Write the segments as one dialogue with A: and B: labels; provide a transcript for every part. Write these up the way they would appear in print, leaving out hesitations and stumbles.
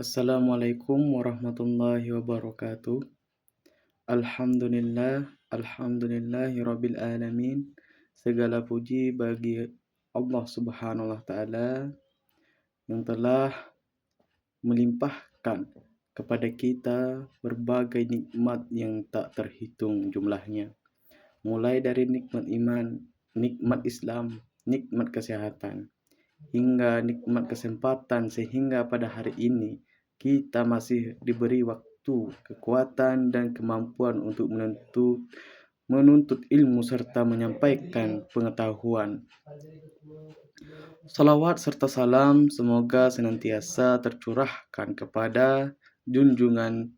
A: Assalamualaikum warahmatullahi wabarakatuh. Alhamdulillahirabbil alamin. Segala puji bagi Allah Subhanahu wa taala yang telah melimpahkan kepada kita berbagai nikmat yang tak terhitung jumlahnya. Mulai dari nikmat iman, nikmat Islam, nikmat kesehatan, hingga nikmat kesempatan sehingga pada hari ini kita masih diberi waktu, kekuatan, dan kemampuan untuk menuntut ilmu serta menyampaikan pengetahuan. Salawat serta salam semoga senantiasa tercurahkan kepada junjungan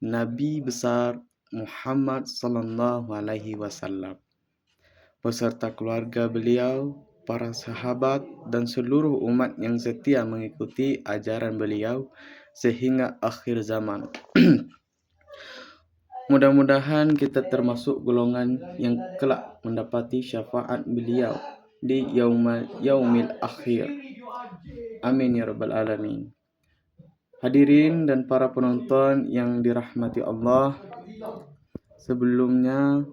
A: Nabi besar Muhammad sallallahu alaihi wasallam beserta keluarga beliau, para sahabat, dan seluruh umat yang setia mengikuti ajaran beliau sehingga akhir zaman. Mudah-mudahan kita termasuk golongan yang kelak mendapati syafaat beliau di yaumil akhir. Amin ya rabbal alamin. Hadirin dan para penonton yang dirahmati Allah, sebelumnya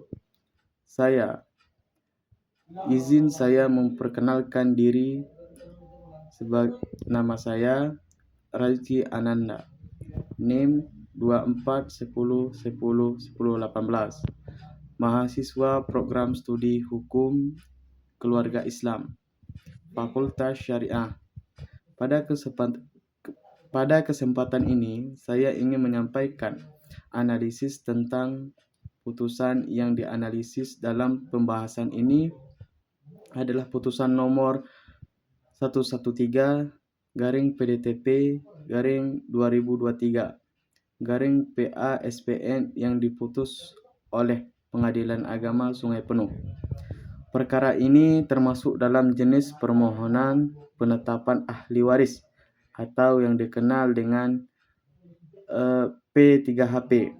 A: izin saya memperkenalkan diri. Nama saya Razi Ananda, NIM 2410101018, mahasiswa program studi hukum keluarga Islam, Fakultas Syariah. Pada kesempatan ini saya ingin menyampaikan analisis tentang putusan yang dianalisis dalam pembahasan ini adalah putusan nomor 113/2023/PA-SPN yang diputus oleh Pengadilan Agama Sungai Penuh. Perkara ini termasuk dalam jenis permohonan penetapan ahli waris atau yang dikenal dengan P3HP.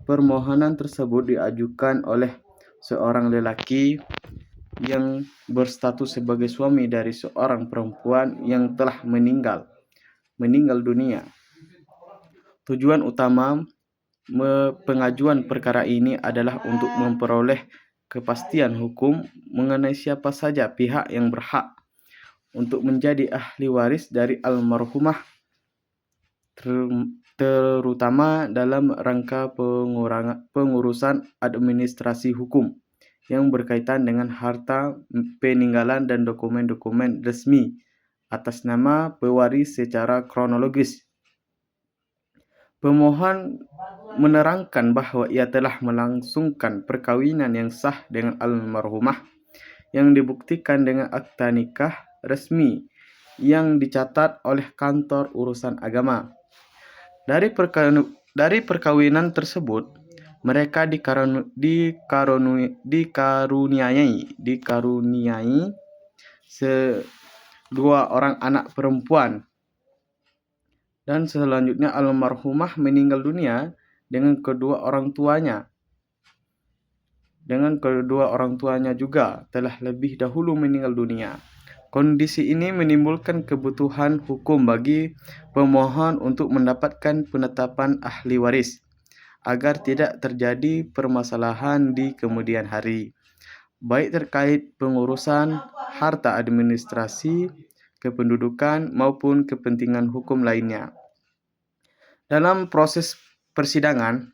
A: Permohonan tersebut diajukan oleh seorang lelaki yang berstatus sebagai suami dari seorang perempuan yang telah meninggal dunia. Tujuan utama pengajuan perkara ini adalah untuk memperoleh kepastian hukum mengenai siapa saja pihak yang berhak untuk menjadi ahli waris dari almarhumah, terutama dalam rangka pengurusan administrasi hukum yang berkaitan dengan harta peninggalan dan dokumen-dokumen resmi atas nama pewaris secara kronologis. Pemohon menerangkan bahwa ia telah melangsungkan perkawinan yang sah dengan almarhumah yang dibuktikan dengan akta nikah resmi yang dicatat oleh kantor urusan agama. Dari perkawinan tersebut, mereka dikaruniai dua orang anak perempuan, dan selanjutnya almarhumah meninggal dunia dengan kedua orang tuanya juga telah lebih dahulu meninggal dunia. Kondisi ini menimbulkan kebutuhan hukum bagi pemohon untuk mendapatkan penetapan ahli waris agar tidak terjadi permasalahan di kemudian hari, baik terkait pengurusan harta administrasi, kependudukan, maupun kepentingan hukum lainnya. Dalam proses persidangan,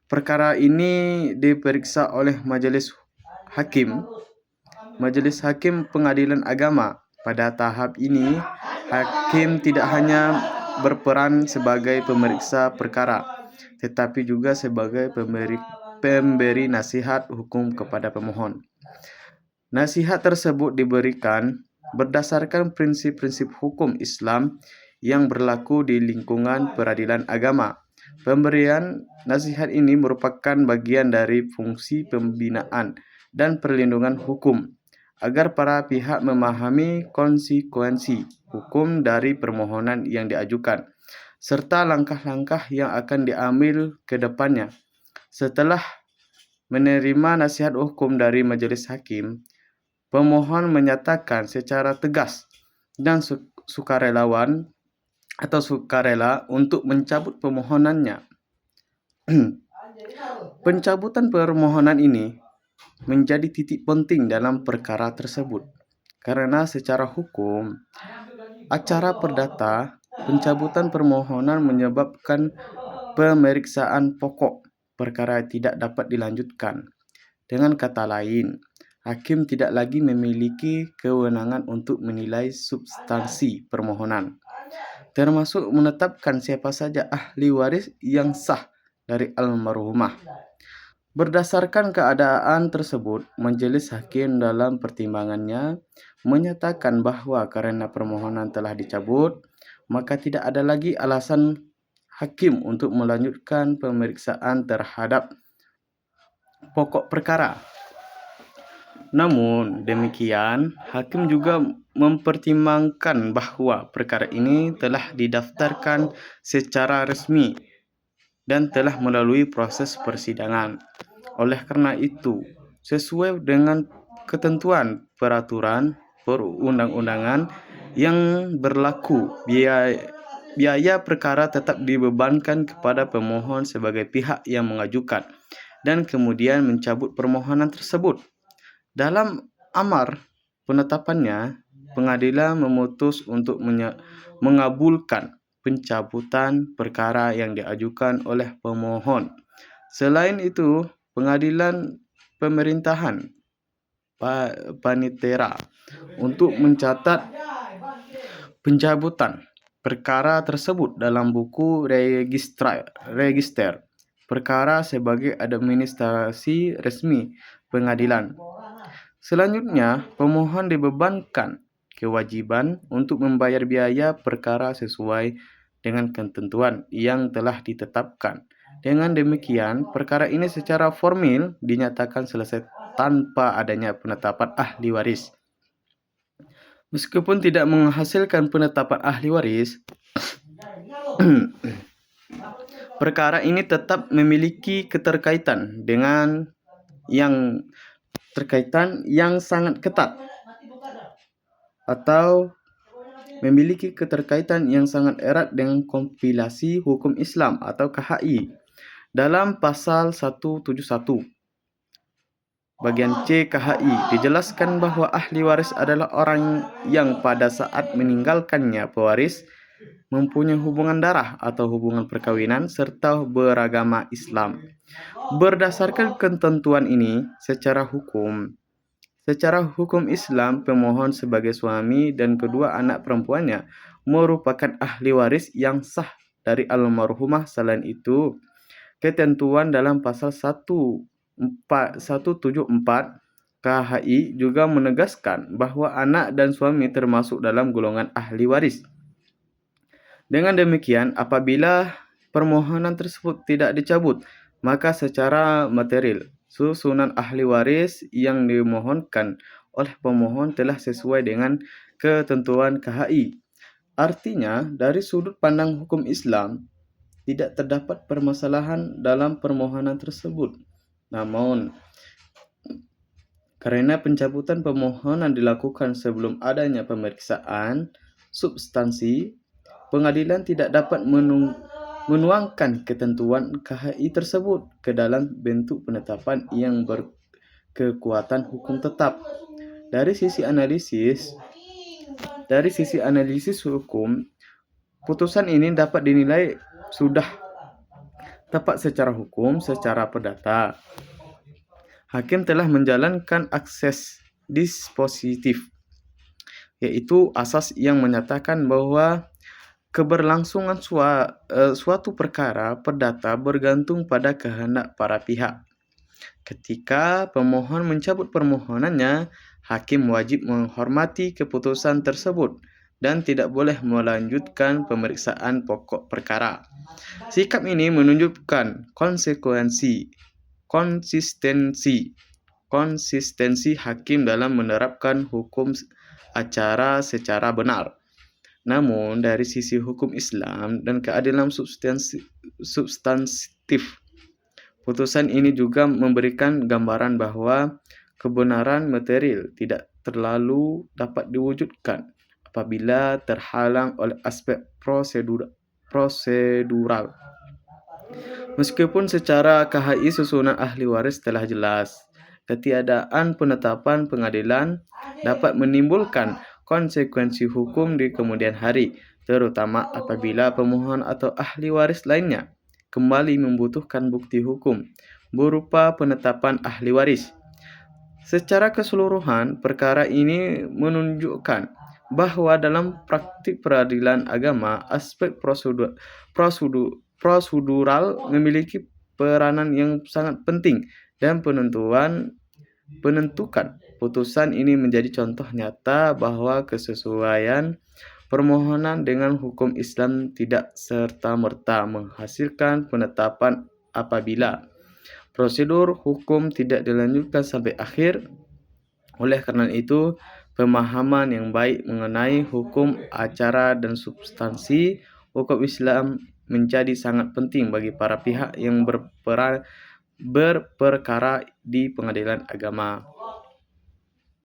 A: perkara ini diperiksa oleh Majelis Hakim Pengadilan Agama. Pada tahap ini, hakim tidak hanya berperan sebagai pemeriksa perkara, tetapi juga sebagai pemberi nasihat hukum kepada pemohon. Nasihat tersebut diberikan berdasarkan prinsip-prinsip hukum Islam yang berlaku di lingkungan peradilan agama. Pemberian nasihat ini merupakan bagian dari fungsi pembinaan dan perlindungan hukum agar para pihak memahami konsekuensi hukum dari permohonan yang diajukan, serta langkah-langkah yang akan diambil ke depannya. Setelah menerima nasihat hukum dari majelis hakim, pemohon menyatakan secara tegas dan sukarelawan atau sukarela untuk mencabut permohonannya. Pencabutan permohonan ini menjadi titik penting dalam perkara tersebut karena secara hukum acara perdata pencabutan permohonan menyebabkan pemeriksaan pokok perkara tidak dapat dilanjutkan. Dengan kata lain, hakim tidak lagi memiliki kewenangan untuk menilai substansi permohonan, termasuk menetapkan siapa saja ahli waris yang sah dari almarhumah. Berdasarkan keadaan tersebut, majelis hakim dalam pertimbangannya menyatakan bahwa karena permohonan telah dicabut, maka tidak ada lagi alasan hakim untuk melanjutkan pemeriksaan terhadap pokok perkara. Namun demikian, hakim juga mempertimbangkan bahwa perkara ini telah didaftarkan secara resmi dan telah melalui proses persidangan. Oleh karena itu, sesuai dengan ketentuan peraturan perundang-undangan yang berlaku, biaya perkara tetap dibebankan kepada pemohon sebagai pihak yang mengajukan dan kemudian mencabut permohonan tersebut. Dalam amar penetapannya, pengadilan memutus untuk mengabulkan pencabutan perkara yang diajukan oleh pemohon. Selain itu, pengadilan pemerintahan Panitera untuk mencatat pencabutan perkara tersebut dalam buku register perkara sebagai administrasi resmi pengadilan. Selanjutnya, pemohon dibebankan kewajiban untuk membayar biaya perkara sesuai dengan ketentuan yang telah ditetapkan. Dengan demikian, perkara ini secara formil dinyatakan selesai tanpa adanya penetapan ahli waris. Meskipun tidak menghasilkan penetapan ahli waris, perkara ini tetap memiliki keterkaitan yang sangat ketat atau memiliki keterkaitan yang sangat erat dengan kompilasi hukum Islam atau KHI. Dalam pasal 171 bagian C KHI dijelaskan bahwa ahli waris adalah orang yang pada saat meninggalkannya pewaris mempunyai hubungan darah atau hubungan perkawinan serta beragama Islam. Berdasarkan ketentuan ini, secara hukum Islam, pemohon sebagai suami dan kedua anak perempuannya merupakan ahli waris yang sah dari almarhumah. Selain itu, ketentuan dalam pasal 174 KHI juga menegaskan bahwa anak dan suami termasuk dalam golongan ahli waris. Dengan demikian, apabila permohonan tersebut tidak dicabut, maka secara material susunan ahli waris yang dimohonkan oleh pemohon telah sesuai dengan ketentuan KHI. Artinya, dari sudut pandang hukum Islam, tidak terdapat permasalahan dalam permohonan tersebut. Namun, karena pencabutan permohonan dilakukan sebelum adanya pemeriksaan substansi, pengadilan tidak dapat menuangkan ketentuan KHI tersebut ke dalam bentuk penetapan yang berkekuatan hukum tetap. Dari sisi analisis hukum, putusan ini dapat dinilai sudah tepat secara hukum. Secara perdata, hakim telah menjalankan akses dispositif, yaitu asas yang menyatakan bahwa keberlangsungan suatu perkara perdata bergantung pada kehendak para pihak. Ketika pemohon mencabut permohonannya, hakim wajib menghormati keputusan tersebut dan tidak boleh melanjutkan pemeriksaan pokok perkara. Sikap ini menunjukkan konsistensi hakim dalam menerapkan hukum acara secara benar. Namun, dari sisi hukum Islam dan keadilan substantif, putusan ini juga memberikan gambaran bahwa kebenaran material tidak terlalu dapat diwujudkan apabila terhalang oleh aspek prosedural. Meskipun secara KHI susunan ahli waris telah jelas, ketiadaan penetapan pengadilan dapat menimbulkan konsekuensi hukum di kemudian hari, terutama apabila pemohon atau ahli waris lainnya kembali membutuhkan bukti hukum berupa penetapan ahli waris. Secara keseluruhan, perkara ini menunjukkan bahwa dalam praktik peradilan agama, aspek prosedural memiliki peranan yang sangat penting dan penentukan putusan ini menjadi contoh nyata bahwa kesesuaian permohonan dengan hukum Islam tidak serta-merta menghasilkan penetapan apabila prosedur hukum tidak dilanjutkan sampai akhir. Oleh karena itu, pemahaman yang baik mengenai hukum acara dan substansi hukum Islam menjadi sangat penting bagi para pihak yang berperkara di pengadilan agama.